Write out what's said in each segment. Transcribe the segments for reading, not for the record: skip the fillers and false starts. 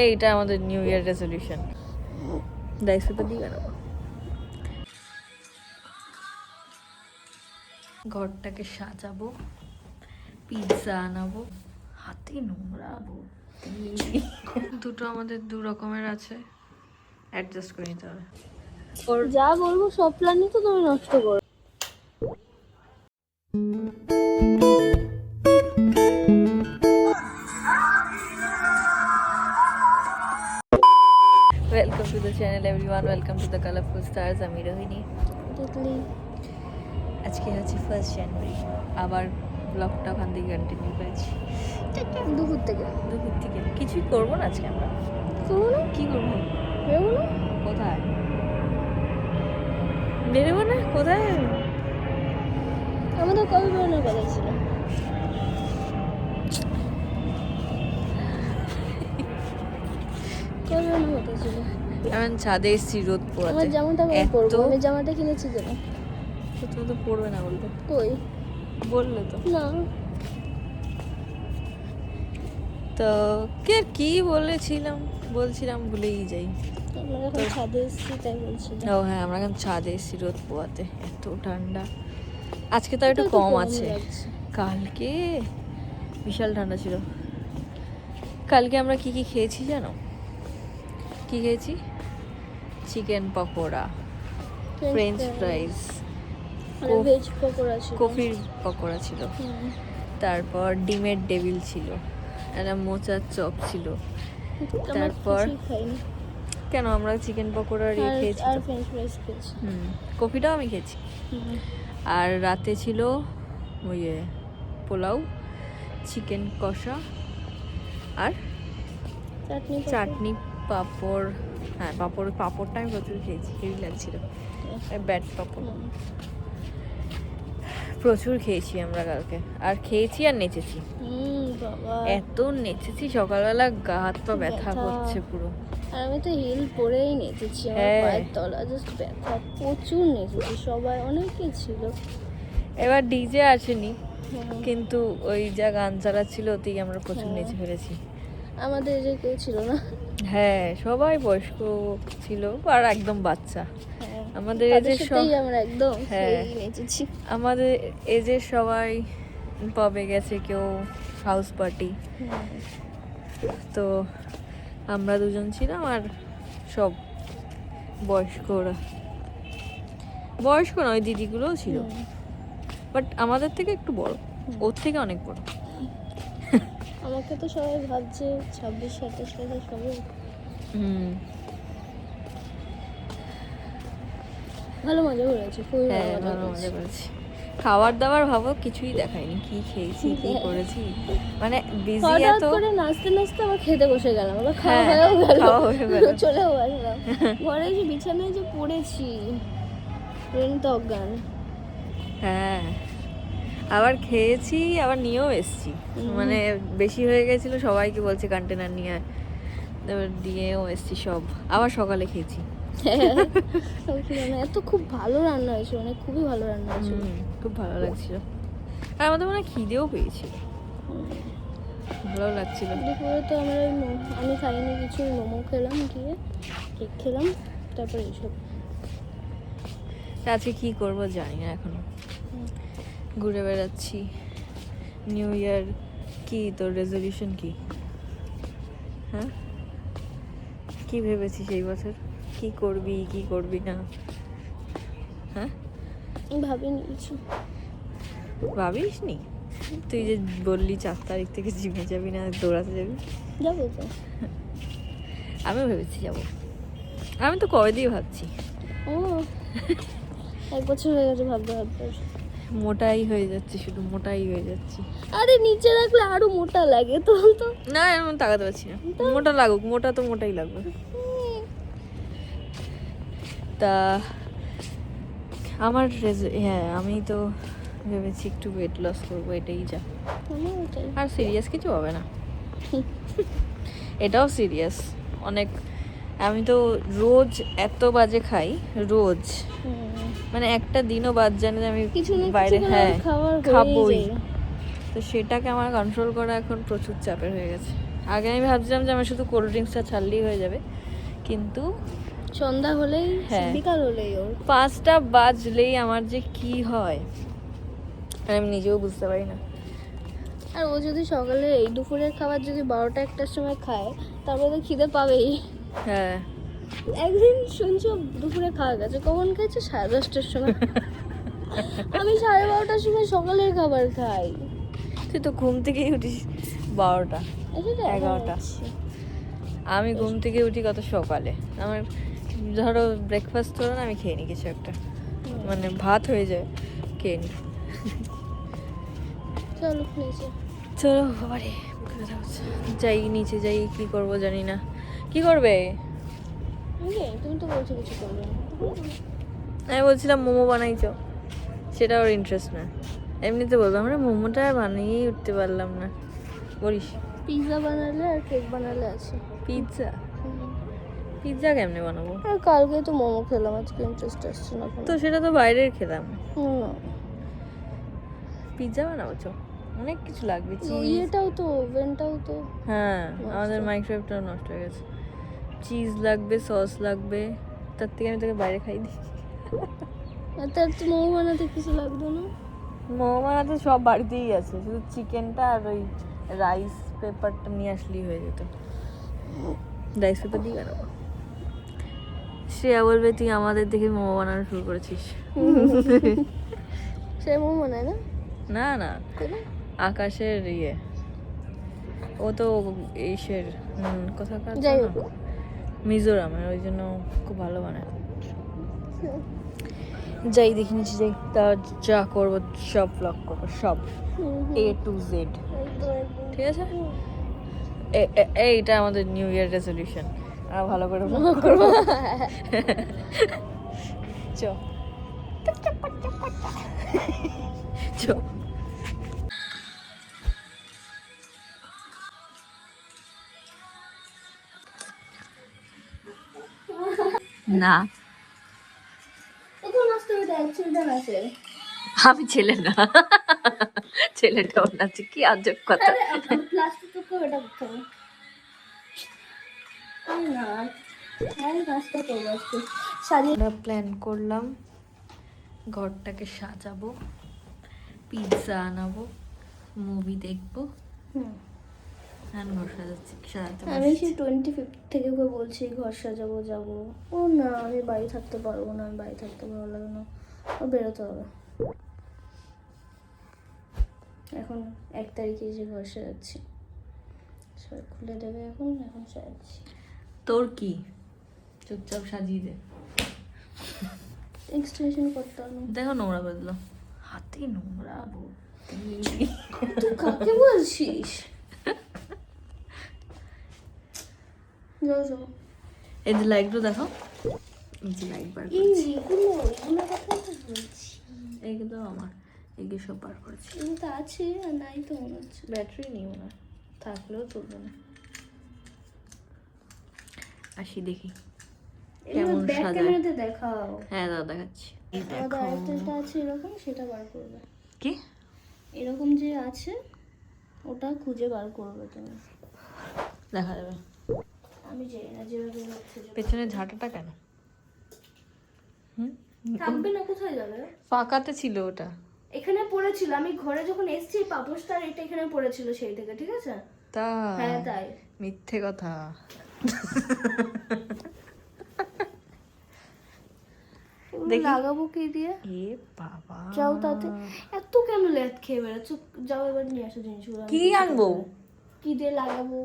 এইটা আমাদের new year resolution. Rice paper দিয়ে বানাবো। ঘরটাকে সাজাবো, পিৎজা আনাবো, হাতে নোংরাবো। দুটো আমাদের দু রকমের আছে, অ্যাডজাস্ট করে নিতে হবে। ওর যা বলবো সব প্ল্যানই তো তুমি নষ্ট করো। Welcome to the channel everyone, welcome to the colourful stars. আমি রোহিণী। আজকে হচ্ছে 1st জানুয়ারি। আবার ব্লগটা ওখান থেকে কন্টিনিউ করেছি দুপুর থেকে কিছুই করবো না আজকে আমরা। কি করবো? বেরোবো না। কোথায় বেরোবো? না কোথায়? আমাদের কবে বেরোনোর কথা ছিল? কবে বেরোনোর কথা ছিল? এখন ছাদে এসেছি রোদ পোড়াতে। আমার জামাটা কবে পরবো? আমি জামাটা কিনেছি কেন? তুমি তো পড়বে না বললে। কই বললে তো না। তো কি বলছিলাম ভুলেই যাই। আমরা এখন ছাদে এসেছি তাই বলছি। ও হ্যাঁ, আমরা এখন ছাদে এসেছি রোদ পোয়াতে। এত ঠান্ডা আজকে, তাও একটু কম আছে। কালকে বিশাল ঠান্ডা ছিল। কালকে আমরা কি খেয়েছি জানো? কি খেয়েছি? Chicken pakora, French ফ্রাইজ, veg pakora ছিল, কফির পকোড়া ছিল, তারপর ডিমের ডেভিল ছিল, একটা মোচার চপ ছিল। তারপর কেন আমরা চিকেন পকোড়া খেয়েছি আর ফ্রেঞ্চ ফ্রাইজ খেয়েছি। কফিটাও আমি খেয়েছি। আর রাতে ছিল ওই পোলাও, চিকেন কষা আর চাটনি, পাঁপড়। হ্যাঁ, পাঁপড়টা আমি প্রচুর খেয়েছি, হেভি লাগছিল। ব্যাট পাঁপড় প্রচুর খেয়েছি আমরা কালকে। আর খেয়েছি আর নেচেছি। এত নেচেছি, সকালবেলা গা হাত পা ব্যথা করছে পুরো। আর আমি তো হিল পরেই নেচেছি, আমার পায়ের তলা জাস্ট ব্যথা। প্রচুর নেচেছি, সবাই অনেকেই ছিল। এবার ডিজে আসেনি, কিন্তু ওই যা গান চালাচ্ছিল ওতেই আমরা প্রচুর নেচে ফেলেছি। আমাদের যে কেউ ছিল না। হ্যাঁ, সবাই বয়স্ক ছিল আর একদম বাচ্চা। আমাদের এজের সবাই আমরা একদম নেচেছি। আমাদের এজের সবাই পবে গেছে, কেউ হাউস পার্টি। তো আমরা দুজন ছিলাম আর সব বয়স্ক নয়, দিদিগুলোও ছিল, বাট আমাদের থেকে একটু বড়, ওর থেকে অনেক বড়। আমাকে তো সবাই ভাবছে 26-27 বছর সবাই। ভালো মজা করেছি, খুবই ভালো মজা করেছি। খাবার দাবার ভাবো কিছুই দেখায়নি, কি খেয়েছি কি করেছি, মানে বিজি এত করে নাচতে নাচতে আবার খেতে বসে গেলাম। আবার খাওয়া হয়ে গেল, চলেও আসলাম। ঘরে এসে বিছানায় যে পড়েছি, তো অজ্ঞান। হ্যাঁ, আবার খেয়েছি, আবার নিয়েও এসছি। মানে বেশি হয়ে গেছিল, সবাইকে বলছে কন্টেনার নিয়ে, এবার দিয়েও এসছি সব। আবার সকালে খেয়েছি। এত খুব ভালো রান্না হয়েছে, মানে খুবই ভালো রান্না হয়েছে, খুব ভালো লাগছিল। আর আমাদের মনে খিদেও পেয়েছিল, ভালো লাগছিল। দুপুরে তো আমি খাইনি কিছু, মোমো খেলাম, গিয়ে কেক খেলাম, তারপরে এইসব। আজকে কি করবো জানি না এখনো, ঘুরে বেড়াচ্ছি। নিউ ইয়ার কি তোর রেজলিউশন কি? হ্যাঁ, কি ভেবেছিস এই বছর? কি করবি না? হ্যাঁ, ভাবিনি কিছু। ভাবিস নি? তুই যে বললি 4 তারিখ থেকে জিমে যাবি না, দৌড়াতে যাবি। যাবো তো, আমিও ভেবেছি যাবো। আমি তো কবে দিয়ে ভাবছি। ও 1 বছর হয়ে গেছে ভাবতে। মোটাই হয়ে যাচ্ছে, শুধু মোটাই হয়ে যাচ্ছি। আরে নিচে রাখলে আরো মোটা লাগে তো। না, আমি তাকাতে পারছি না। মোটা লাগুক, মোটা তো মোটাই লাগবে। তা আমার হ্যাঁ, আমি তো ভেবেছি একটু ওয়েট লস করবো, এটাই যা। আর সিরিয়াস কিছু হবে না। এটাও সিরিয়াস অনেক। আমি তো রোজ এত বাজে খাই, রোজ, মানে একটা দিনও বাদ জানি আমি বাইরে খাবোই। তো সেটাকে আমার কন্ট্রোল করা এখন প্রচুর চাপের হয়ে গেছে। আগে আমি ভাবছিলাম যে আমার শুধু কোল্ড ড্রিঙ্কসটা ছাড়লেই হয়ে যাবে, কিন্তু সন্ধ্যা হলেই, হ্যাঁ। বিকাল হলেই ওর 5টা বাজলেই আমার যে কি হয় আমি নিজেও বুঝতে পারি না। আর ও যদি সকালে এই দুপুরের খাবার যদি 12টা 1টার সময় খায়, তারপরে তো খিদে পাবেই। হ্যাঁ, একদিন শুনছো দুপুরে খাওয়া গেছে, কখন খেয়েছে? 10:30টার সময়। আমি 12:30টার সময় সকালের খাবার খাই। তুই তো ঘুম থেকেই উঠিস 12টা 11টা। আমি ঘুম থেকে উঠি কত সকালে, আমার ধরো ব্রেকফাস্ট করো না, আমি খেয়ে নিই কিছু একটা, মানে ভাত হয়ে যায়, খেয়ে নিই। চলো নিচে। চলো বাবারে, যাই নিচে যাই, কি করব জানি না। কি করবে? তুমি তো বলছো কিছু করবে না। আমি বলছিলাম মোমো বানাইছো, সেটা ওর ইন্টারেস্ট না। এমনিতে বলবো আমরা মোমোটা বানিয়েই উঠতে পারলাম না, বলিস। পিৎজা বানালে আর কেক বানালে আছে। পিৎজা? পিৎজা কেমনে বানাবো? আর কালকে তো মোমো খেলাম, আজকে ইন্টারেস্ট আসছে না। তো সেটা তো বাইরের খেলাম। না, পিৎজা বানাবো চো, অনেক কিছু লাগবে। ইয়েটাও তো, ওভেনটাও তো। হ্যাঁ, আমাদের মাইক্রোওয়েভটাও নষ্ট হয়ে গেছে। চিজ লাগবে, সস লাগবে, তার থেকে আমি তোকে বাইরে খাই দিই। আর তার তো মোমো বানাতে কিছু লাগবে না। মোমো বানাতে সব বাড়িতেই আছে, শুধু চিকেনটা আর ওই রাইস পেপারটা নিয়ে আসলেই হয়ে যেত। রাইস পেপার দিয়ে বানাবো। শ্রেয়া বলবে তুই আমাদের দেখে মোমো বানানো শুরু করেছিস। সে মোমো বানায় না? না না, তাহলে? আকাশের ইয়ে, ও তো এইসের কোথাকার যাই যেন? হোক। মিজোরামের, ওই জন্য খুব ভালো বানায়। যাই দেখি নিচে যাই, তা যা করবো সব ব্লগ করবো, সব A to Z, ঠিক আছে? এইটা আমাদের নিউ ইয়ার রেজলিউশন, আর ভালো করে vlog করবো। চ চ। না, এখন আসতে হবে, অ্যাকচুয়ালিটা আছে। আমি ছেলে না, ছেলেটাও নাচে, কি আজব কথা। প্লাস্টিক তো এটা করতে হবে না। হ্যাঁ, কাজটা করবো আজকে। আমরা প্ল্যান করলাম ঘরটাকে সাজাবো, পিৎজা আনাবো, মুভি দেখবো, আর ঘর সাজাতে আমি সেই 25 থেকে ওকে বলছি ঘর সাজাবো যাবো, ও না আমি বাড়ি থাকতে পারবো না, আমি বাড়ি থাকতে ভালো লাগে না, ও বেরোতে হবে। এখন 1 তারিখে যে ঘর সাজাচ্ছি, সবাই খুলে দেবে, এখন এখন সাজাচ্ছি। তোর কি, চুপচাপ সাজিয়ে দে। এক্সটেনশন করতে হবে। দেখো নোংরা বদলো, হাতে নোংরা তুই কাকে বলছিস? যাও যাও। এই যে লাইটগুলো দেখো, এই যে লাইট বার এই করেছি, এগুলো কথা তো বলছি। এইগুলো আমার, এগুলো সব বার করেছি। এগুলো তো আছে আর নাই তো মনে হচ্ছে। ব্যাটারি নেই মনে হয়, থাকলেও চলবে না। আসি দেখি কেমন ব্যাক সাজায়। ক্যামেরাতে দেখাও। হ্যাঁ দাদা দেখাচ্ছি। এই দেখো আরেকটা আছে এরকম, সেটা বার করবে। কি এরকম যে আছে ওটা খুঁজে বার করবে তুমি, দেখা যাবে। আমি জানি না যেভাবে হচ্ছে পেছনে ঝাঁটাটা কেন? থাকবে না, কোথায় যাবে? ফাঁকাতে ছিল ওটা, এখানে পড়েছিল, আমি ঘরে যখন এসেছি পাপোশটার এটা এখানে পড়েছিল সেই থেকে, ঠিক আছে? তা হ্যাঁ তাই। মিথ্যে কথা। দেখি। লাগাবো কি দিয়ে? এ বাবা, যাও তাতে, এত কেন লেট খেয়ে বেড়াচ্ছ? যাও এবার নিয়ে আসো জিনিসগুলো। কি আনবো? কি দিয়ে লাগাবো?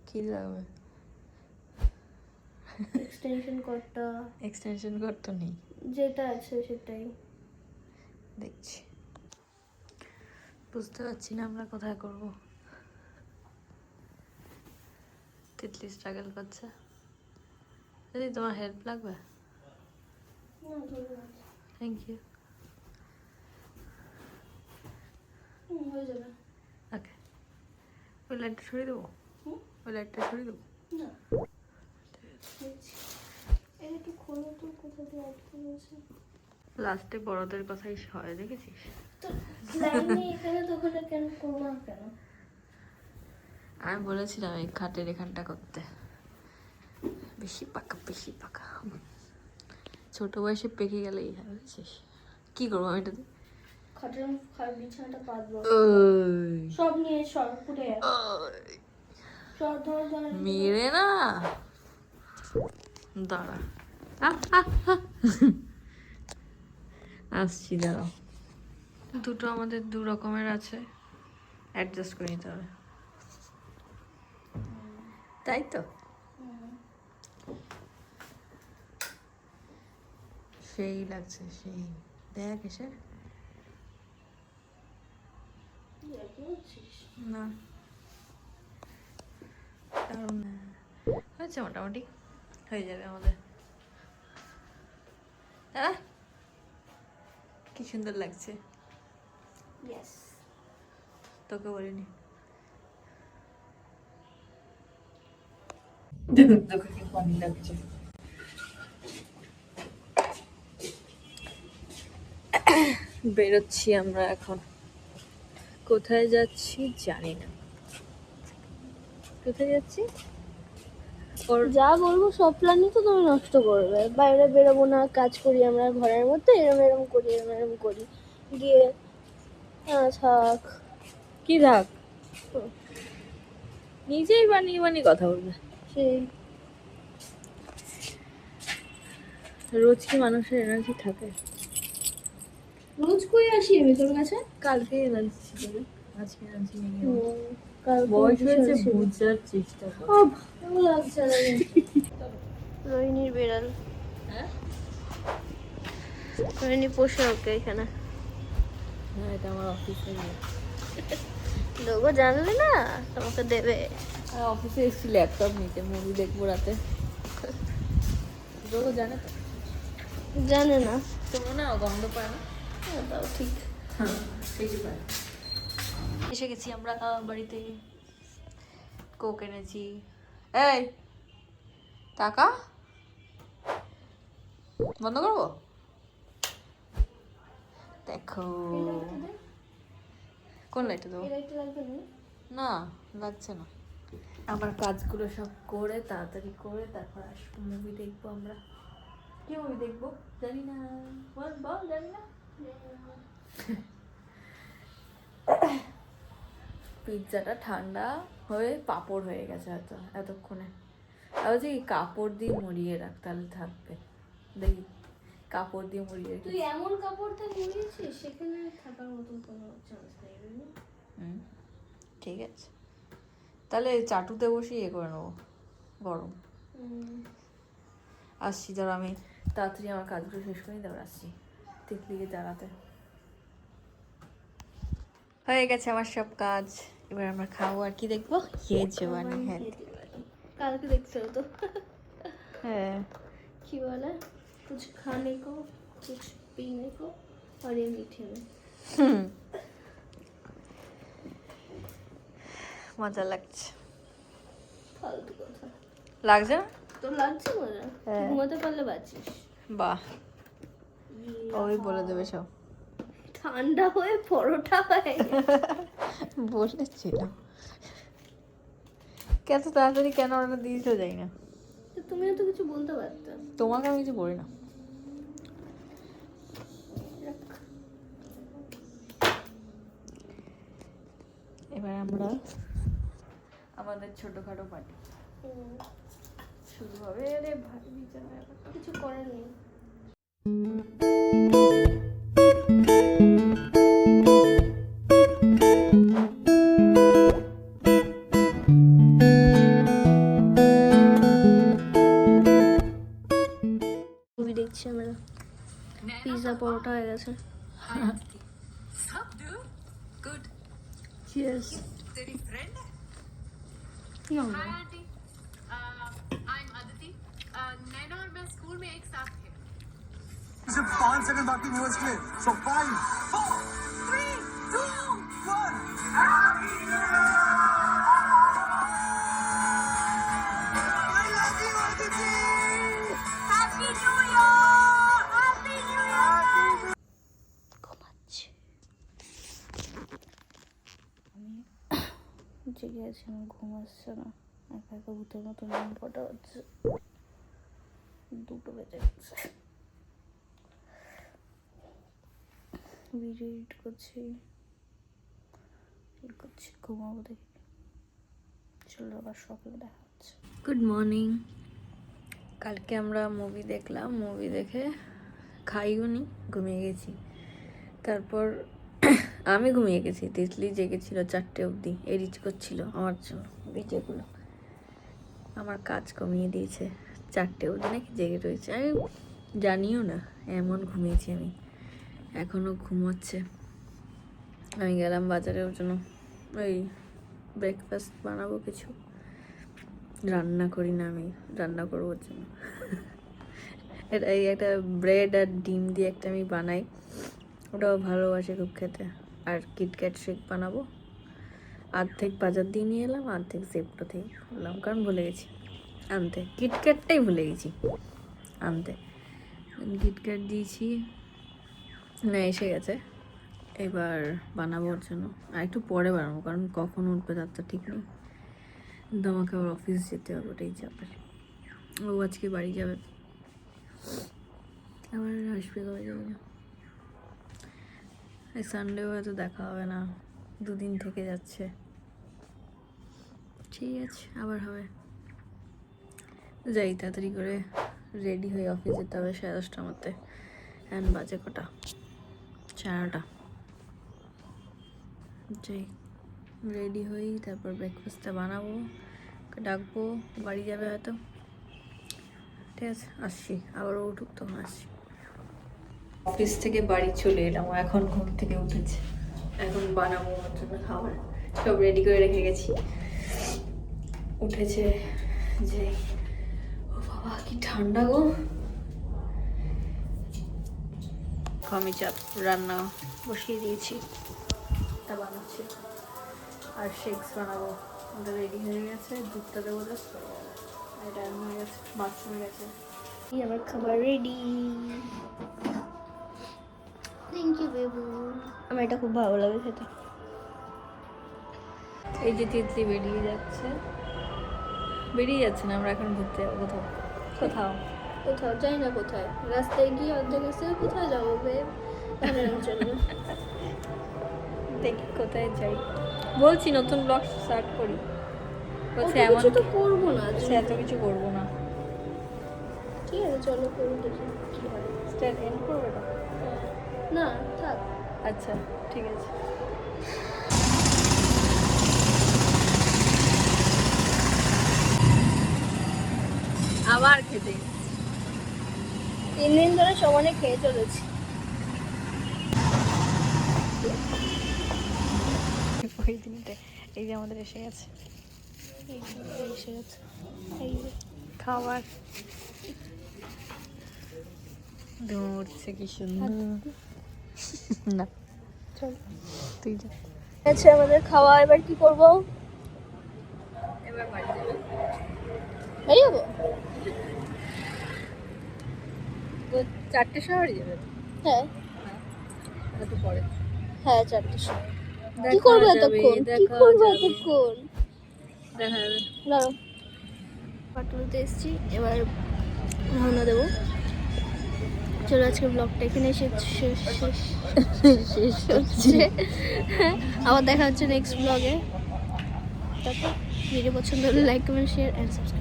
কি লাগবে? এক্সটেনশন কর্ডটা। এক্সটেনশন কর্ড তো নেই, যেটা আছে সেটাই দেখছি। বুঝতে পারছি না আমরা কোথায় করব। তিতলি স্ট্রাগল করছে। যদি তোমার হেল্প লাগবে, থ্যাংক ইউ। হয়ে যাবে। ওকে, ওই লাইটটা সরিয়ে দেবো, ওই লাইটটা সরিয়ে দেবো। না একটু খোলো তো, কোথা দিয়ে আটকে গেছে। লাস্টে বড়দের কথাই হয়, দেখেছিস? তো লাইনে এখানে তো ওখানে কেন করবো না কেন? আমি বলেছিলাম এই খাটের এখানটা করতে, বেশি পাকা বেশি পাকা, ছোট বয়সে পেকে গেলেই হয়, বুঝছিস? কি করবো আমি এটাতে? খাটের বিছানাটা পাতবো ওই সব নিয়ে সব ফুটে সব ধর ধর মেরে না, দাঁড়া আসছি, দাঁড়াও। দুটো আমাদের দু রকমের আছে, অ্যাডজাস্ট করে নিতে হবে, তাই তো? সেই লাগছে, সেই। দেখ এসে না, কারণ হয়েছে, মোটামুটি হয়ে যাবে আমাদের। দাঁড়া, কি সুন্দর লাগছে, তোকে বলিনি। তোকে কি ফানি লাগছে? বেরোচ্ছি আমরা এখন, কোথায় যাচ্ছি জানি না। কোথায় যাচ্ছি? যা বলবো সব প্ল্যানই তো তুমি নষ্ট করবে। বাইরে বেরোবো না, কাজ করি আমরা ঘরের মধ্যে, এরম এরম করি, এরম এরম করি, গিয়ে থাক। কি থাক? নিজেই বানিয়ে বানিয়ে কথা বলবে। সেই রোজ কি মানুষের এনার্জি থাকে? রোজ কই আসি আমি তোর কাছে? কালকে এনার্জি ছিল, আজকে এনার্জি নেই। কাল বয়স হয়েছে, বোঝার চেষ্টা কর। ভালো লাগছে না। রোহিণীর বেড়াল, হ্যাঁ রোহিণী পোষে ওকে এখানে। হ্যাঁ, এটা আমার অফিসে। লোগো জানলে না তোমাকে দেবে। আর অফিসে এসেছি ল্যাপটপ নিতে, মুভি দেখবো রাতে। লোগো জানে তো? জানে না, তোমরা না গন্ধ পায় না? তাও ঠিক। এসে গেছি আমরা বাড়িতে, কোক এনেছি। এই টাকা বন্ধ করবো? দেখো কোন লাইটটা দেবো? না লাগছে না। আমার কাজগুলো সব করে তাড়াতাড়ি করে তারপর আসবো, মুভি দেখবো আমরা। কি মুভি দেখবো জানি না, বল বল, জানি না। পিৎজাটা ঠান্ডা হয়ে পাঁপড় হয়ে গেছে হয়তো এতক্ষণে। আর বলছি কি, কাপড় দিয়ে মুড়িয়ে রাখ, তাহলে থাকবে। দেখি কাপড় দিয়ে মুড়িয়ে রাখ। তুই এমন কাপড়টা মুড়িয়েছিস সেখানে থাকার মতন কোনো চান্স নেই। ঠিক আছে, তাহলে চাটুতে বসে ইয়ে করে নেবো, গরম। আসছি, ধর আমি তাড়াতাড়ি আমার কাজগুলো শেষ করে তারপর আসছি তিতলিকে জ্বালাতে। হয়ে গেছে আমার সব কাজ, এবার আমরা খাবো। আর কি দেখবো? ইয়ে জওয়ানি হ্যায়। কালকে দেখতে হতো। হ্যাঁ, কি বলে, कुछ खाने को कुछ पीने को और ये मीठे में। মজা লাগছে। ফালতু কথা লাগছে না তোর? লাগছে মজা? ঘুমাতে পারলে বাঁচিস। বাহ, ওই বলে দেবে সব। ঠান্ডা হয়ে পরোটা হয়ে বলেছিলাম। কত তাড়াতাড়ি কেন অর্ডার দিয়ে তো যাই না? তুমিও তো কিছু বলতে পারতে। তোমাকে আমি কিছু বলি না। এবার আমরা আমাদের ছোটখাটো পার্টি শুরু হবে। রে ভাই, বিছানায় কিছু করার নেই। মুভি দেখছি আমরা, পিৎজা পরোটা হয়ে গেছে। চিয়ার্স। तेरी फ्रेंड है? No. Hi aunty, I am Aditi. Naina और मैं स्कूल में एक साथ थे। सिर्फ 5 सेकंड बाकी व्यूअर्स के लिए। सो 5 4 3 2 1 happy new year. I love you Aditi. Happy new year. Happy new year. ঘুমাচ্ছি। জেগে জেগে আছি, আমার ঘুম আসছে না, একা একা ভূতের মতো নাম কটা হচ্ছে, 2 বেজে গেছে। ভিডিও এডিট করছি, ঘুমাবো দেখি। চলো আবার সকালে দেখা হচ্ছে। Good morning. কালকে আমরা মুভি দেখলাম, মুভি দেখে খাইও নি, ঘুমিয়ে গেছি। তারপর আমি ঘুমিয়ে গেছি, তিতলি জেগেছিল 4টে অবধি, এডিট করছিল আমার জন্য ভিডিওগুলো। আমার কাজ কমিয়ে দিয়েছে, 4টে অবধি নাকি জেগে রয়েছে, আমি জানিও না, এমন ঘুমিয়েছি আমি। এখনও ঘুমোচ্ছে। আমি গেলাম বাজারে, ওর জন্য ওই ব্রেকফাস্ট বানাবো কিছু। রান্না করি না আমি, রান্না করবো ওর জন্য। এই একটা ব্রেড আর ডিম দিয়ে একটা আমি বানাই, ওটাও ভালোবাসে খুব খেতে। আর কিটক্যাট শেক বানাবো, অর্ধেক বাজার দিয়ে নিয়ে এলাম, অর্ধেক জেপ্টো থেকে করলাম, কারণ ভুলে গেছি আনতে, কিটক্যাটটাই ভুলে গেছি আনতে। কিটক্যাট দিয়েছি, না এসে গেছে, এবার বানাবো ওর জন্য। আর একটু পরে বানাবো, কারণ কখন উঠবে তার তো ঠিক নেই। কিন্তু আমাকে আবার অফিস যেতে হবে, ওটাই যাবে। ও আজকে বাড়ি যাবে, আবার আসবে কবে যাবে না। এই সানডেও হয়তো দেখা হবে না, 2 দিন থেকে যাচ্ছে। ঠিক আছে, আবার হবে। যাই তাড়াতাড়ি করে রেডি হয়ে অফিস যেতে হবে 10:30টার মধ্যে। এখন বাজে কটা, 4টা। যাই রেডি হই, তারপর ব্রেকফাস্টটা বানাবো, ওকে ডাকবো, বাড়ি যাবে হয়তো। ঠিক আছে, আসছি, আবার ও উঠুক তখন আসছি। অফিস থেকে বাড়ি চলে এলাম, ও এখন ঘুম থেকে উঠেছে। এখন বানাবো ওর জন্য খাবার, সব রেডি করে রেখে গেছি। উঠেছে যে, ও বাবা কি ঠান্ডা গো। আমি চাপ রান্না বসিয়ে দিয়েছি, তা বানাচ্ছি। আর শেকস বানাবো, ওটা রেডি হয়ে গেছে, দুধটা দেবো জাস্ট। এটা রান্না হয়ে গেছে, বাথরুমে গেছে। আমার খাবার রেডি। থ্যাংক ইউ বেবু, আমার এটা খুব ভালো লাগে খেতে। এই যে তিতলি বেরিয়ে যাচ্ছে, না, আমরা এখন ঘুরতে যাবো কোথাও কোথাও কোথাও যাই না, কোথায় রাস্তায় গিয়ে অর্ধেক এসে কোথায় যাবো বেব, বানানোর জন্য। দেখি কোথায় যাই। বলছি নতুন ব্লগ স্টার্ট করি, বলছে অত এমন কিছু তো করবো না, সে এত কিছু করবো না। ঠিক আছে চলো করুন, দেখি কি হয়। স্টার্ট এন্ড করবে না? না থাক। আচ্ছা ঠিক আছে। আবার খেতে 3 দিন ধরে সমানে খেয়ে চলেছি। ওই দিনটা এই যে আমাদের এসে গেছে, এসে গেছে এই যে খাবার দৌড়ছে কি সুন্দর। না চল তুই যা, আচ্ছা আমাদের খাওয়া, এবার কি করবো? এবার বাড়ি যাবে। বাড়ি যাবো? তো 4টের সময় বাড়ি যাবে? হ্যাঁ একটু পরে হ্যাঁ 4টের সময়। কি দেখা করবো যাবে, এতক্ষণ? কি দেখা করবো যাবে, এতক্ষণ? দেখা যাবে। দাঁড়াও, পাটুলতে এসেছি, এবার রওনা দেবো। চলো আজকে ব্লগটা এখানে শেষ হচ্ছে। আবার দেখা হচ্ছে নেক্সট ব্লগে। তারপর ভিডিও পছন্দ হলে like comment share and subscribe.